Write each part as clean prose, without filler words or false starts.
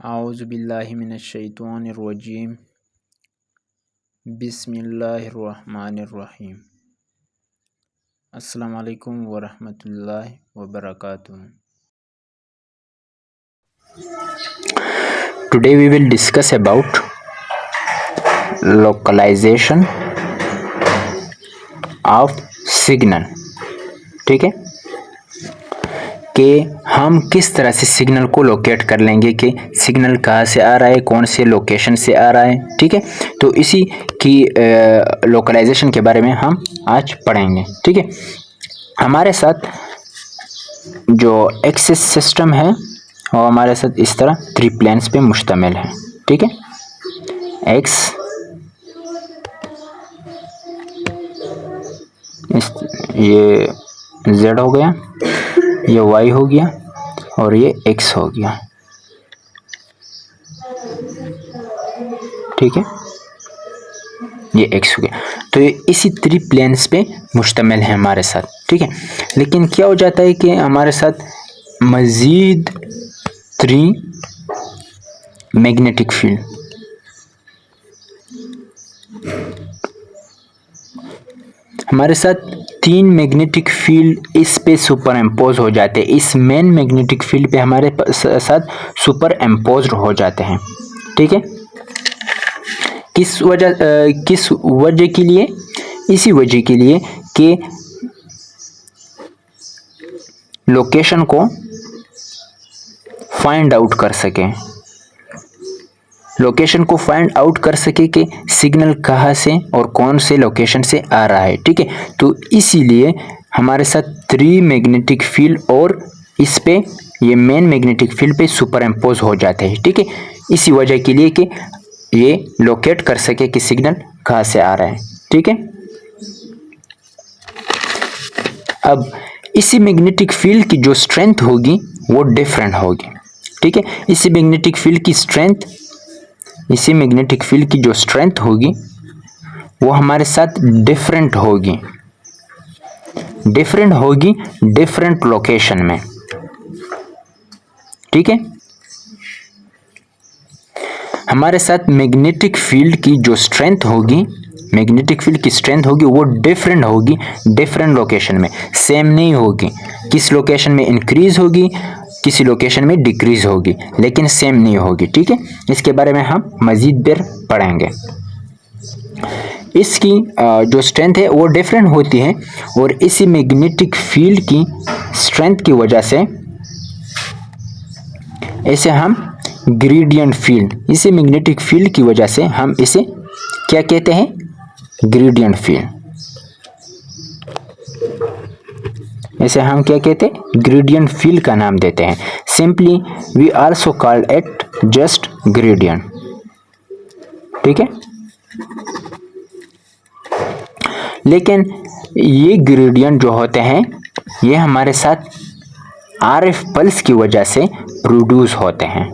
आऊज़ुबिल्लाहिमिनश्शैतानिर्रजीम बिस्मिल्लाहिर्रहमानिर्रहीम। अस्सलामु अलैकुम वरहमतुल्लाहि वबरकातुहू। Today we will discuss about localization of signal। ठीक है कि हम किस तरह से सिग्नल को लोकेट कर लेंगे कि सिग्नल कहाँ से आ रहा है, कौन से लोकेशन से आ रहा है। ठीक है, तो इसी की लोकलाइजेशन के बारे में हम आज पढ़ेंगे। ठीक है, हमारे साथ जो एक्सिस सिस्टम है वो हमारे साथ इस तरह 3 प्लेन्स पे मुश्तमिल है। ठीक है, एक्स ये जेड हो गया, ये वाई हो गया और ये एक्स हो गया। ठीक है, ये एक्स हो गया। तो ये इसी 3 प्लेन्स पे मुश्तमिल है हमारे साथ। ठीक है, लेकिन क्या हो जाता है कि हमारे साथ मज़ीद 3 मैग्नेटिक फील्ड, हमारे साथ 3 मैग्नेटिक फील्ड इस पे सुपर इम्पोज हो जाते हैं। इस मेन मैग्नेटिक फील्ड पे हमारे साथ सुपर इम्पोज हो जाते हैं। ठीक है, किस वजह के लिए? इसी वजह के लिए कि लोकेशन को फाइंड आउट कर सकें, लोकेशन को फाइंड आउट कर सके कि सिग्नल कहाँ से और कौन से लोकेशन से आ रहा है। ठीक है, तो इसीलिए हमारे साथ 3 मैग्नेटिक फील्ड और इस पे ये मेन मैग्नेटिक फील्ड पे सुपर इम्पोज हो जाते हैं। ठीक है, इसी वजह के लिए कि ये लोकेट कर सके कि सिग्नल कहाँ से आ रहा है। ठीक है, अब इसी मैग्नेटिक फील्ड की जो स्ट्रेंथ होगी वो डिफरेंट होगी। ठीक है, इसी मैग्नेटिक फील्ड की स्ट्रेंथ, इसी मैग्नेटिक फील्ड की जो स्ट्रेंथ होगी वो हमारे साथ डिफरेंट होगी, डिफरेंट लोकेशन में। ठीक है, हमारे साथ मैग्नेटिक फील्ड की जो स्ट्रेंथ होगी, मैग्नेटिक फील्ड की स्ट्रेंथ होगी वो डिफरेंट होगी, डिफरेंट लोकेशन में, सेम नहीं होगी। किस लोकेशन में इंक्रीज होगी, किसी लोकेशन में डिक्रीज होगी, लेकिन सेम नहीं होगी। ठीक है, इसके बारे में हम मजीद देर पढ़ेंगे। इसकी जो स्ट्रेंथ है वो डिफरेंट होती है और इसी मैग्नेटिक फील्ड की स्ट्रेंथ की वजह से इसे हम ग्रेडियंट फील्ड, इसी मैग्नेटिक फील्ड की वजह से हम इसे क्या कहते हैं? Gradient field. इसे हम क्या कहते हैं? ग्रेडियंट फील्ड का नाम देते हैं। Simply we also called it just gradient. ठीक है, लेकिन ये ग्रेडियंट जो होते हैं ये हमारे साथ आरएफ पल्स की वजह से प्रोड्यूस होते हैं।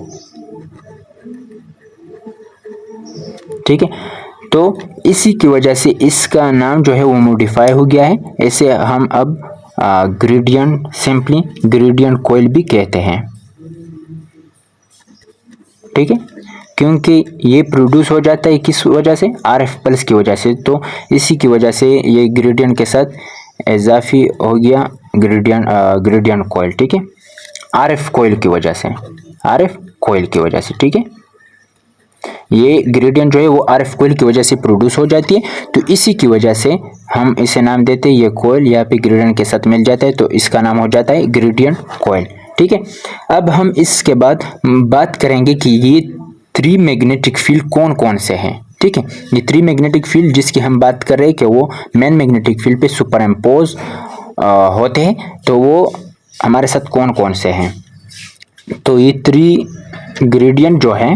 ठीक है, तो इसी की वजह से इसका नाम जो है वो मॉडिफाई हो गया है। इसे हम अब ग्रेडियंट, सिंपली ग्रेडियंट कॉइल भी कहते हैं। ठीक है, क्योंकि ये प्रोड्यूस हो जाता है किस वजह से? आरएफ पल्स की वजह से। तो इसी की वजह से ये ग्रेडियंट के साथ इजाफी हो गया ग्रेडियंट कॉइल। ठीक है, आरएफ कॉइल की वजह से, आरएफ कॉइल की वजह से। ठीक है, ये ग्रेडियंट जो है वो आरएफ कॉइल की वजह से प्रोड्यूस हो जाती है। तो इसी की वजह से हम इसे नाम देते हैं, ये कॉइल यहाँ पे ग्रेडियंट के साथ मिल जाता है तो इसका नाम हो जाता है ग्रेडियंट कॉइल। ठीक है, अब हम इसके बाद बात करेंगे कि ये 3 मैग्नेटिक फील्ड कौन कौन से हैं। ठीक है, ये 3 मैग्नेटिक फील्ड जिसकी हम बात कर रहे हैं कि वो मेन मैग्नेटिक फील्ड पे सुपर इम्पोज होते हैं, तो वो हमारे साथ कौन कौन से हैं? तो ये 3 ग्रेडियंट जो है,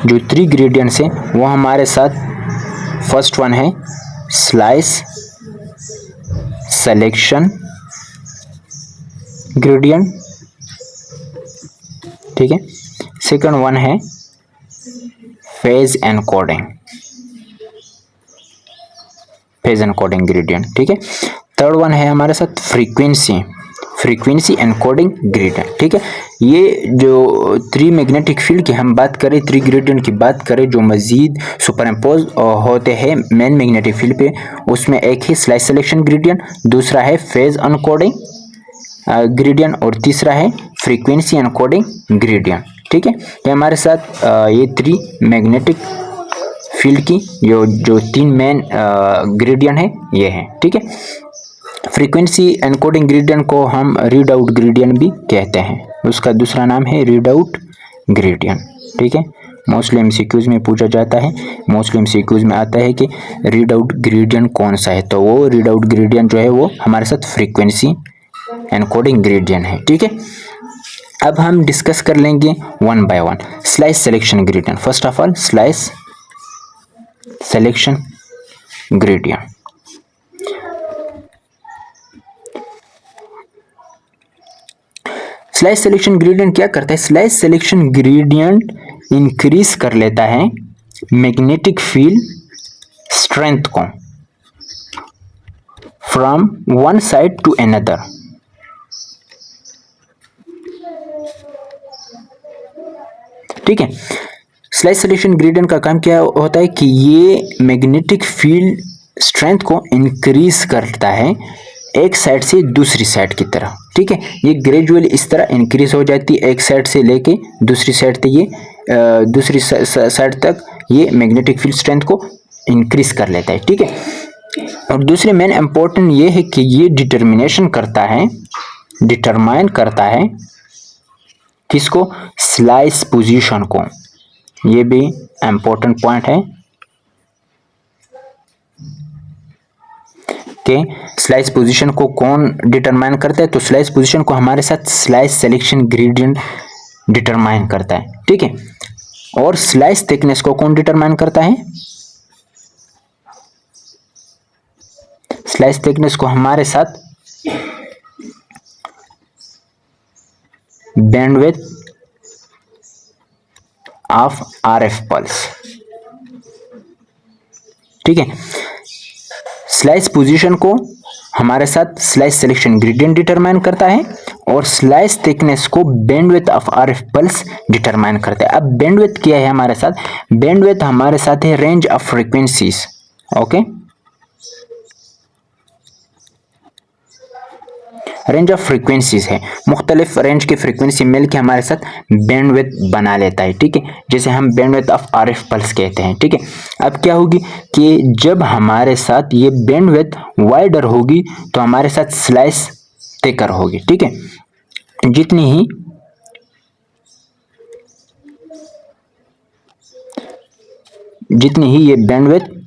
जो 3 ग्रेडियंट्स हैं वो हमारे साथ, फर्स्ट वन है स्लाइस सिलेक्शन ग्रेडियंट। ठीक है, सेकंड वन है phase encoding, phase encoding gradient. ठीक है, थर्ड वन है हमारे साथ फ्रीक्वेंसी फ्रीक्वेंसी एनकोडिंग ग्रेडियंट। ठीक है, ये जो 3 मैग्नेटिक फील्ड की हम बात करें, 3 ग्रेडियंट की बात करें जो मजीद सुपरइम्पोज होते हैं मेन मैग्नेटिक फील्ड पे, उसमें एक है स्लाइस सिलेक्शन ग्रेडियंट, दूसरा है फेज एनकोडिंग ग्रेडियंट और तीसरा है फ्रीक्वेंसी एनकोडिंग ग्रेडियंट। ठीक है, ये हमारे साथ ये 3 मैग्नेटिक फील्ड की जो 3 मेन ग्रेडियंट है ये है। ठीक है, फ्रीक्वेंसी एनकोडिंग ग्रेडियंट को हम रीड आउट ग्रेडियंट भी कहते हैं, उसका दूसरा नाम है रीड आउट ग्रेडियंट। ठीक है, मोस्टली एमसीक्यूज में पूछा जाता है, मोस्टली एमसीक्यूज में आता है कि रीड आउट ग्रेडियंट कौन सा है, तो वो रीड आउट ग्रेडियंट जो है वो हमारे साथ फ्रीक्वेंसी एनकोडिंग ग्रेडियंट है। ठीक है, अब हम डिस्कस कर लेंगे one by one. Slice selection gradient, first of all slice selection gradient. Slice selection gradient क्या करता है? स्लाइस सिलेक्शन ग्रेडियंट इंक्रीज कर लेता है मैग्नेटिक फील्ड स्ट्रेंथ को from one side to another. ठीक है, स्लाइस सिलेक्शन ग्रेडियंट का काम क्या होता है कि ये मैग्नेटिक फील्ड स्ट्रेंथ को इंक्रीज करता है एक साइड से दूसरी साइड की तरफ। ठीक है, ये ग्रेजुअली इस तरह इंक्रीज हो जाती है एक साइड से लेके दूसरी साइड तक, ये दूसरी साइड तक ये मैग्नेटिक फील्ड स्ट्रेंथ को इंक्रीज कर लेता है। ठीक है, और दूसरी मेन इंपॉर्टेंट ये है कि ये डिटरमिनेशन करता है, डिटरमाइन करता है किसको? स्लाइस पोजीशन को। ये भी इंपॉर्टेंट पॉइंट है कि स्लाइस पोजीशन को कौन डिटरमाइन करता है, तो स्लाइस पोजीशन को हमारे साथ स्लाइस सिलेक्शन ग्रेडियंट डिटरमाइन करता है। ठीक है, और स्लाइस थिकनेस को कौन डिटरमाइन करता है? स्लाइस थिकनेस को हमारे साथ बैंडविड्थ ऑफ आरएफ पल्स। ठीक है, स्लाइस पोजीशन को हमारे साथ स्लाइस सिलेक्शन ग्रेडियंट डिटरमाइन करता है और स्लाइस थिकनेस को bandwidth of RF pulse determine करता है। अब बैंडविड्थ क्या है हमारे साथ? बैंडविड्थ हमारे साथ है range of frequencies. Okay, range of frequencies है, मुख्तलिफ रेंज की फ्रीक्वेंसी मिल के हमारे साथ बैंडविड्थ बना लेता है। ठीक है, जैसे हम बैंडविड्थ ऑफ आरएफ पल्स कहते हैं। ठीक है, अब क्या होगी कि जब हमारे साथ ये बैंडविड्थ वाइडर होगी तो हमारे साथ स्लाइस थिकर होगी। ठीक है, जितनी ही ये बैंडविड्थ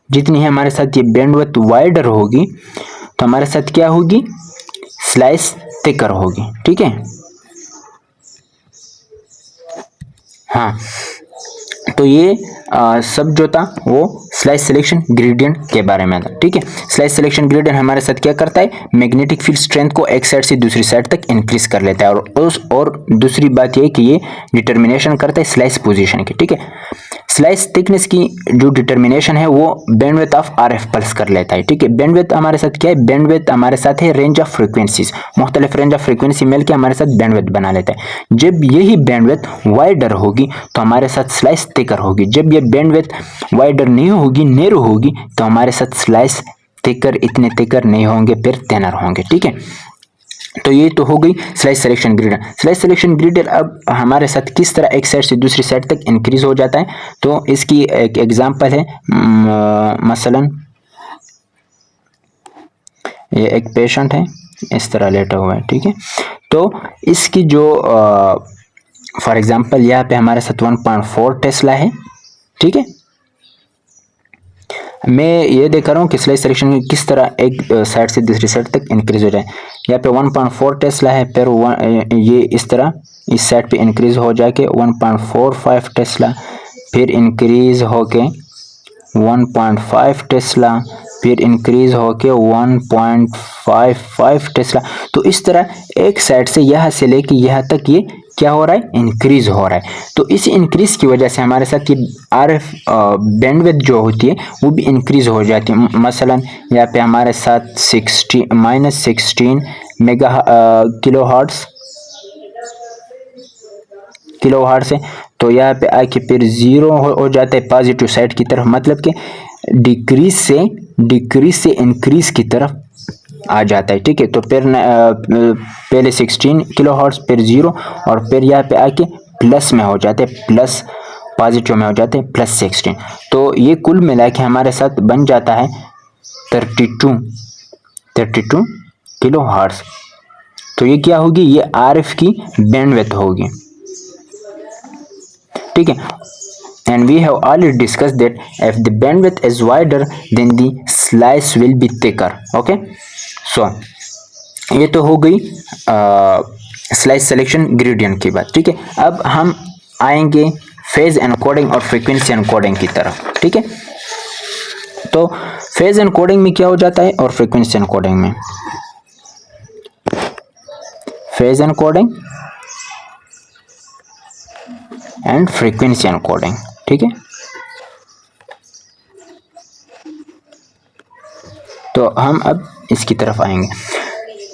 जितनी है हमारे साथ ये बैंडविड्थ वाइडर होगी तो हमारे साथ क्या होगी? स्लाइस थिकर होगी। ठीक है, हाँ, तो ये सब जो था वो स्लाइस सिलेक्शन ग्रेडियंट के बारे में था। ठीक है, स्लाइस सिलेक्शन ग्रेडियंट हमारे साथ क्या करता है? मैग्नेटिक फील्ड स्ट्रेंथ को एक साइड से दूसरी साइड तक इंक्रीज कर लेता है, और दूसरी बात ये कि ये डिटर्मिनेशन करता है स्लाइस पोजीशन की। ठीक है, स्लाइस थिकनेस की जो डिटर्मिनेशन है वो बैंडविड्थ ऑफ आरएफ पल्स कर लेता है। ठीक है, बैंडविड्थ हमारे साथ क्या है? बैंडविड्थ हमारे साथ है रेंज ऑफ फ्रीक्वेंसीज, मुख्तलिफ रेंज ऑफ फ्रीक्वेंसी मिलकर हमारे साथ बैंडविड्थ बना लेता है। जब यही बैंडविड्थ वाइडर होगी तो हमारे साथ स्लाइस थिकर होगी, जब ये बैंडविड्थ वाइडर नहीं होगी, नैरो होगी, तो हमारे साथ स्लाइस थिकर, इतने थिकर नहीं होंगे, फिर थिनर होंगे। ठीक है, तो ये तो हो गई slice selection gradient. Slice selection gradient अब हमारे साथ किस तरह एक साइड से दूसरी साइड तक इंक्रीज हो जाता है, तो इसकी एक एग्जांपल है, मसलन ये एक पेशेंट है, इस तरह लेटा हुआ है। ठीक है, तो इसकी जो फॉर एग्जांपल यहाँ पे हमारे साथ 1.4 टेस्ला है। ठीक है, मैं ये देख रहा हूँ कि स्लाइस सिलेक्शन किस तरह एक साइड से दूसरी साइड तक इंक्रीज हो जाए। यहाँ पे 1.4 टेस्ला है, फिर ये इस तरह इस साइड पे इंक्रीज हो जाके 1.45 टेस्ला, फिर इंक्रीज होके 1.5 टेस्ला, फिर इंक्रीज होके 1.55 टेस्ला। तो इस तरह एक साइड से यहाँ से लेके यहाँ तक ये क्या हो रहा है, इंक्रीज हो रहा है। तो इस इंक्रीज की वजह से हमारे साथ ये RF बैंडविड्थ जो होती है वो भी इंक्रीज हो जाती है। मसलन यहाँ पे हमारे साथ -16 मेगा किलो हार्ट्स है, तो यहाँ पे आके फिर जीरो हो जाता है पॉजिटिव साइड की तरफ, मतलब कि डिक्रीज से इंक्रीज की तरफ आ जाता है। ठीक है, तो फिर पहले 16 किलो हर्ट्ज, फिर जीरो, और फिर यहाँ पे आके प्लस में हो जाते हैं, प्लस पॉजिटिव में हो जाते हैं +16। तो ये कुल मिला के हमारे साथ बन जाता है 32 किलो हर्ट्ज। तो ये क्या होगी, ये RF की बैंडविड्थ होगी। ठीक है, and we have already discussed that if the bandwidth is wider then the slice will be thicker. Okay, so ये तो हो गई स्लाइस सिलेक्शन ग्रेडियंट की बात। ठीक है, अब हम आएंगे फेज एनकोडिंग और फ्रीक्वेंसी एनकोडिंग की तरफ। ठीक है, तो फेज एनकोडिंग में क्या हो जाता है और फ्रीक्वेंसी एनकोडिंग में, phase encoding and frequency encoding. ठीक है, तो हम अब इसकी तरफ आएंगे।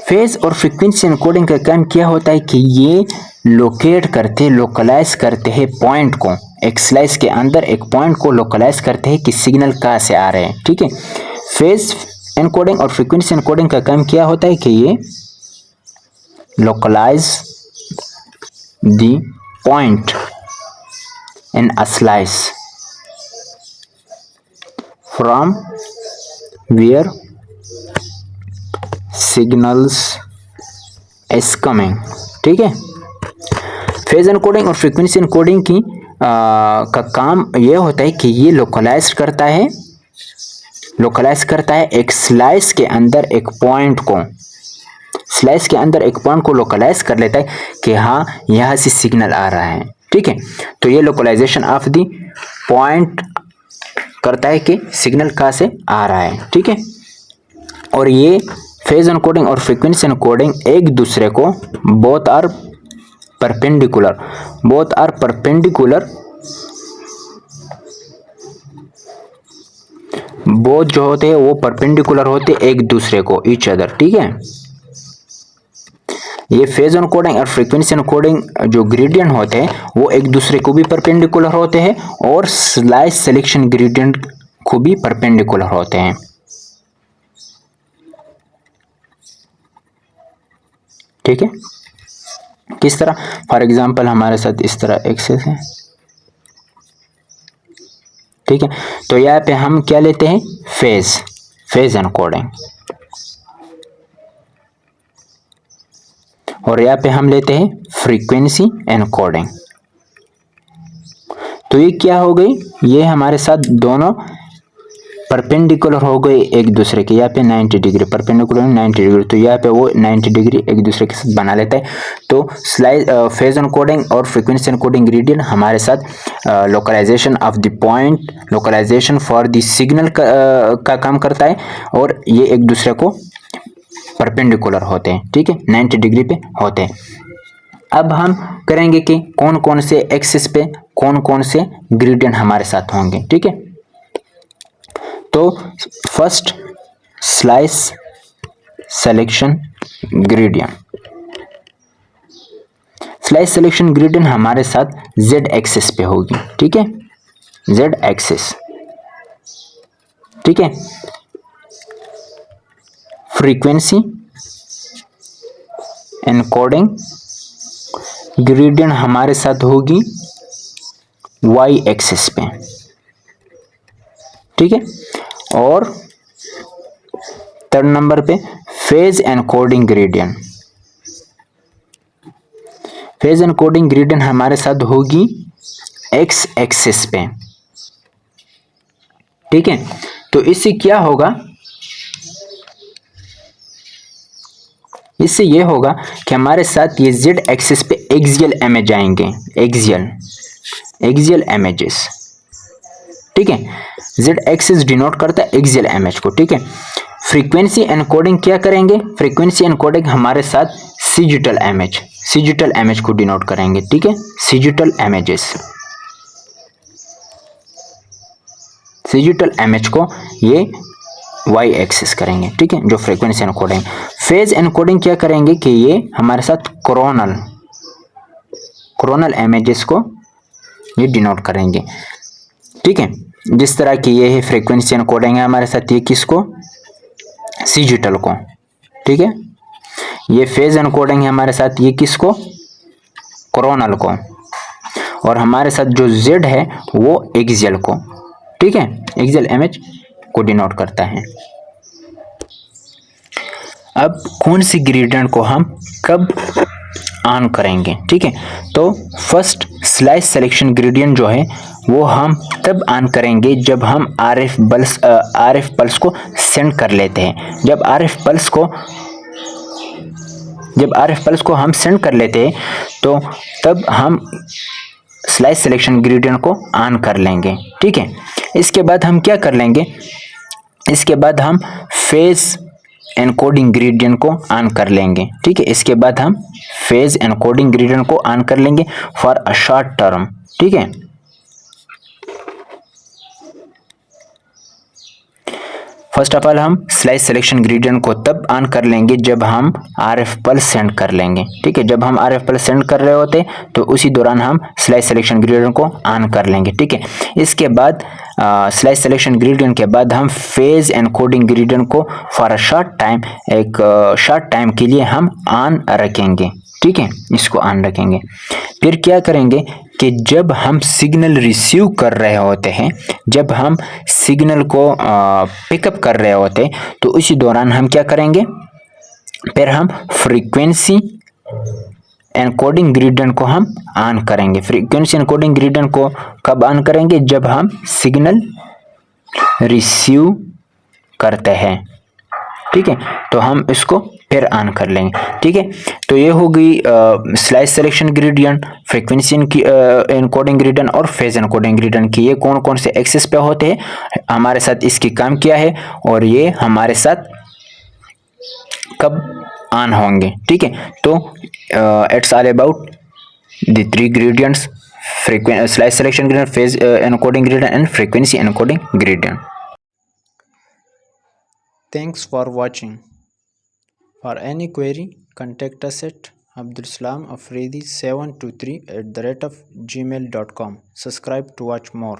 फेज और फ्रीक्वेंसी एनकोडिंग का काम क्या होता है कि ये लोकलाइज करते हैं पॉइंट को, एक स्लाइस के अंदर एक पॉइंट को लोकलाइज करते हैं कि सिग्नल कहाँ से आ रहे हैं। ठीक है, फेज एनकोडिंग और फ्रीक्वेंसी एनकोडिंग का काम क्या होता है कि ये localise the point in a slice from where signals is coming। ठीक है, फेज एनकोडिंग और फ्रीक्वेंसी एनकोडिंग की का काम ये होता है कि ये लोकलाइज करता है एक स्लाइस के अंदर एक पॉइंट को, लोकलाइज कर लेता है कि हाँ यहाँ से सिग्नल आ रहा है। ठीक है, तो ये लोकलाइजेशन ऑफ दी पॉइंट करता है कि सिग्नल कहाँ से आ रहा है। ठीक है, और ये फेज एनकोडिंग और फ्रीक्वेंसी एनकोडिंग एक दूसरे को बोथ आर परपेंडिकुलर बोथ जो होते हैं वो परपेंडिकुलर होते हैं एक दूसरे को, ईच अदर। ठीक है, ये फेज एनकोडिंग और फ्रीक्वेंसी एनकोडिंग जो ग्रेडियंट होते हैं वो एक दूसरे को भी परपेंडिकुलर होते हैं और स्लाइस सिलेक्शन ग्रेडियंट को भी परपेंडिकुलर होते हैं। ठीक है, किस तरह, फॉर एग्जांपल हमारे साथ इस तरह एक्सेस है। ठीक है, तो यहाँ पे हम क्या लेते हैं, फेज एनकोडिंग, और यहाँ पे हम लेते हैं फ्रीक्वेंसी एनकोडिंग। तो ये क्या हो गई, ये हमारे साथ दोनों परपेंडिकुलर हो गए एक दूसरे के, यहाँ पे 90 डिग्री परपेंडिकुलर 90 डिग्री, तो यहाँ पे वो 90 डिग्री एक दूसरे के साथ बना लेता है। तो फेज एनकोडिंग और फ्रीक्वेंसी एनकोडिंग ग्रेडियंट हमारे साथ localisation of the point, localisation for the signal का काम करता है, और ये एक दूसरे को परपेंडिकुलर होते हैं। ठीक है, 90 डिग्री पे होते हैं। अब हम करेंगे कि कौन कौन से एक्सिस पे कौन कौन से ग्रेडियंट हमारे साथ होंगे। ठीक है, तो first slice selection gradient. Slice selection gradient हमारे साथ Z एक्सिस पे होगी। ठीक है, Z एक्सिस। ठीक है, फ्रीक्वेंसी एनकोडिंग ग्रेडियंट हमारे साथ होगी Y एक्सिस पे। ठीक है, और थर्ड नंबर पे phase encoding gradient. Phase encoding gradient हमारे साथ होगी X एक्सिस पे। ठीक है, तो इससे क्या होगा, इससे ये होगा कि हमारे साथ ये Z एक्सिस पे एक्सियल इमेज आएंगे, एक्सियल इमेजेस। ठीक है, Z एक्सिस डिनोट करता है एक्सियल इमेज को। ठीक है, फ्रीक्वेंसी एनकोडिंग क्या करेंगे, फ्रीक्वेंसी एनकोडिंग हमारे साथ सिजिटल इमेज को डिनोट करेंगे, ठीक है, सिजिटल इमेजेस। सिजिटल इमेज को ये वाई एक्सिस करेंगे, ठीक है, जो फ्रीक्वेंसी एनकोडिंग। फेज एनकोडिंग क्या करेंगे कि ये हमारे साथ कोरोनल इमेजेस को ये डिनोट करेंगे, ठीक है। जिस तरह की ये है फ्रीक्वेंसी एनकोडिंग है हमारे साथ, ये किसको, सिजिटल को, ठीक है। ये फेज एनकोडिंग है हमारे साथ, ये किसको, कोरोनल को। और हमारे साथ जो Z है वो एक्सियल को, ठीक है, एक्सियल इमेज को डिनोट करता है। अब कौन सी ग्रेडियंट को हम कब ऑन करेंगे, ठीक है। तो फर्स्ट स्लाइस सिलेक्शन ग्रेडियंट जो है वो हम तब ऑन करेंगे जब हम RF पल्स को सेंड कर लेते हैं। जब RF पल्स को हम सेंड कर लेते हैं तो तब हम स्लाइस सिलेक्शन ग्रेडियंट को ऑन कर लेंगे, ठीक है। इसके बाद हम क्या कर लेंगे, इसके बाद हम फेज एनकोडिंग ग्रेडियंट को ऑन कर लेंगे, ठीक है। इसके बाद हम फेज एनकोडिंग ग्रेडियंट को ऑन कर लेंगे फॉर अ शॉर्ट टर्म, ठीक है। फर्स्ट ऑफ ऑल हम स्लाइस सिलेक्शन ग्रेडियंट को तब ऑन कर लेंगे जब हम RF पल्स सेंड कर लेंगे, ठीक है। जब हम RF पल्स सेंड कर रहे होते तो उसी दौरान हम स्लाइस सिलेक्शन ग्रेडियंट को ऑन कर लेंगे, ठीक है। इसके बाद स्लाइस सिलेक्शन ग्रेडियंट के बाद हम फेज एनकोडिंग ग्रेडियंट को फॉर अ शॉर्ट टाइम के लिए हम ऑन रखेंगे, ठीक है, इसको ऑन रखेंगे। फिर क्या करेंगे कि जब हम सिग्नल रिसीव कर रहे होते हैं, जब हम सिग्नल को पिकअप कर रहे होते हैं तो उसी दौरान हम क्या करेंगे, फिर हम फ्रीक्वेंसी एनकोडिंग ग्रेडियंट को हम ऑन करेंगे। फ्रीक्वेंसी एनकोडिंग ग्रेडियंट को कब ऑन करेंगे, जब हम सिग्नल रिसीव करते हैं, ठीक है, तो हम इसको फिर ऑन कर लेंगे, ठीक है। तो ये हो गई slice selection gradient, frequency encoding gradient और फेज एनकोडिंग ग्रेडियंट की ये कौन कौन से एक्सिस पे होते हैं, हमारे साथ इसकी काम किया है और ये हमारे साथ कब ऑन होंगे, ठीक है। तो it's all about the 3 gradients, slice selection gradient, phase encoding gradient and frequency encoding gradient. Thanks for watching. For any query, contact us at abdulsalamafredi723@gmail.com. Subscribe to watch more.